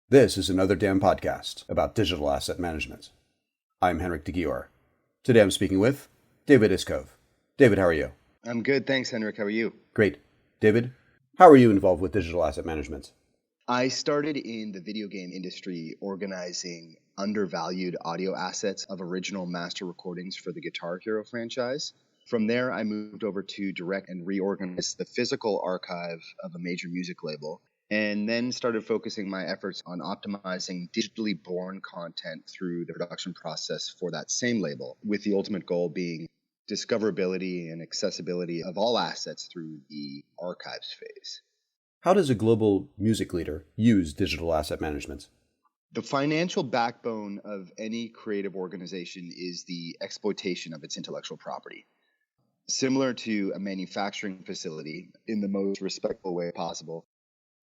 This is another damn podcast about digital asset management. I'm Henrik de Gior. Today I'm speaking with David Iscove. David, how are you? I'm good, thanks, Henrik. How are you? Great. David, how are you involved with digital asset management? I started in the video game industry organizing undervalued audio assets of original master recordings for the Guitar Hero franchise. From there, I moved over to direct and reorganize the physical archive of a major music label, and then started focusing my efforts on optimizing digitally born content through the production process for that same label, with the ultimate goal being discoverability and accessibility of all assets through the archives phase. How does a global music leader use digital asset management? The financial backbone of any creative organization is the exploitation of its intellectual property. Similar to a manufacturing facility, in the most respectful way possible,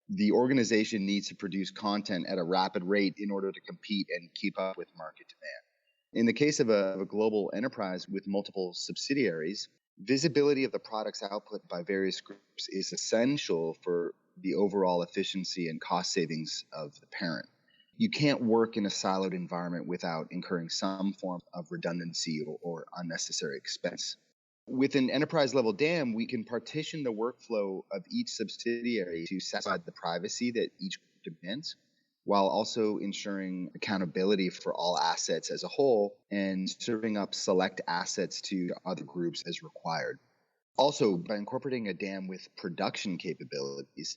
the organization needs to produce content at a rapid rate in order to compete and keep up with market demand. In the case of a global enterprise with multiple subsidiaries, visibility of the product's output by various groups is essential for the overall efficiency and cost savings of the parent. You can't work in a siloed environment without incurring some form of redundancy or unnecessary expense. With an enterprise-level DAM, we can partition the workflow of each subsidiary to satisfy the privacy that each group demands, while also ensuring accountability for all assets as a whole and serving up select assets to other groups as required. Also, by incorporating a DAM with production capabilities,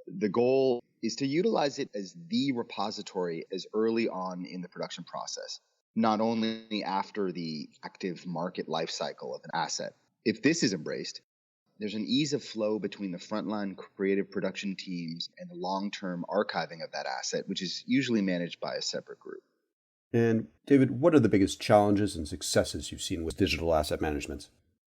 the goal is to utilize it as the repository as early on in the production process, not only after the active market lifecycle of an asset. If this is embraced, there's an ease of flow between the frontline creative production teams and the long-term archiving of that asset, which is usually managed by a separate group. And David, what are the biggest challenges and successes you've seen with digital asset management?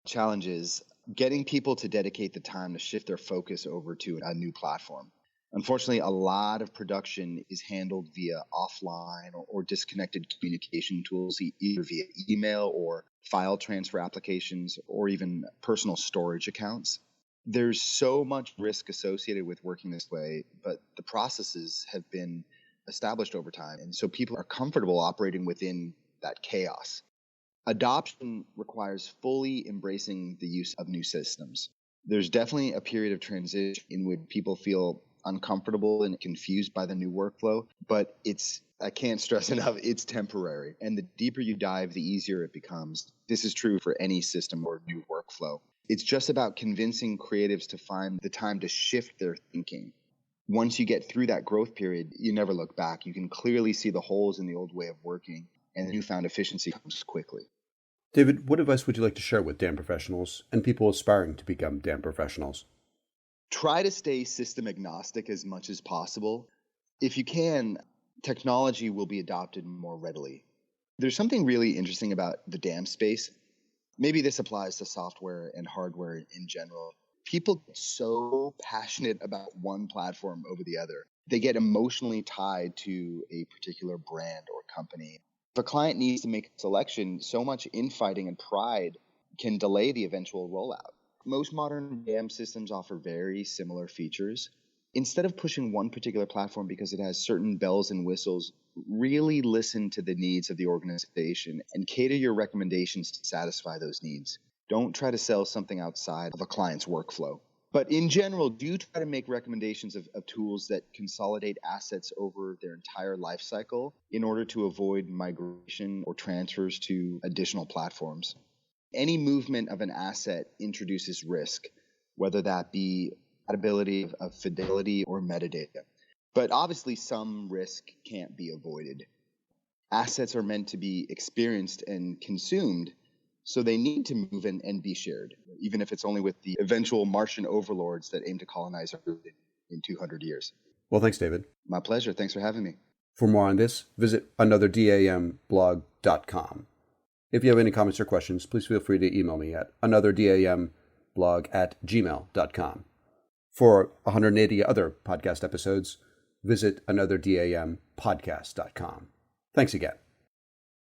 Challenges: getting people to dedicate the time to shift their focus over to a new platform. Unfortunately, a lot of production is handled via offline or disconnected communication tools, either via email or file transfer applications or even personal storage accounts. There's so much risk associated with working this way, but the processes have been established over time, and so people are comfortable operating within that chaos. Adoption requires fully embracing the use of new systems. There's definitely a period of transition in which people feel uncomfortable and confused by the new workflow, but I can't stress enough, it's temporary. And the deeper you dive, the easier it becomes. This is true for any system or new workflow. It's just about convincing creatives to find the time to shift their thinking. Once you get through that growth period, you never look back. You can clearly see the holes in the old way of working, and the newfound efficiency comes quickly. David, what advice would you like to share with DAM professionals and people aspiring to become DAM professionals? Try to stay system agnostic as much as possible. If you can, technology will be adopted more readily. There's something really interesting about the DAM space. Maybe this applies to software and hardware in general. People get so passionate about one platform over the other. They get emotionally tied to a particular brand or company. If a client needs to make a selection, so much infighting and pride can delay the eventual rollout. Most modern DAM systems offer very similar features. Instead of pushing one particular platform because it has certain bells and whistles, really listen to the needs of the organization and cater your recommendations to satisfy those needs. Don't try to sell something outside of a client's workflow. But in general, do try to make recommendations of tools that consolidate assets over their entire life cycle in order to avoid migration or transfers to additional platforms. Any movement of an asset introduces risk, whether that be compatibility of fidelity or metadata. But obviously, some risk can't be avoided. Assets are meant to be experienced and consumed, so they need to move and be shared, even if it's only with the eventual Martian overlords that aim to colonize Earth in 200 years. Well, thanks, David. My pleasure. Thanks for having me. For more on this, visit anotherdamblog.com. If you have any comments or questions, please feel free to email me at anotherdamblog@gmail.com. For 180 other podcast episodes, visit anotherdamppodcast.com. Thanks again.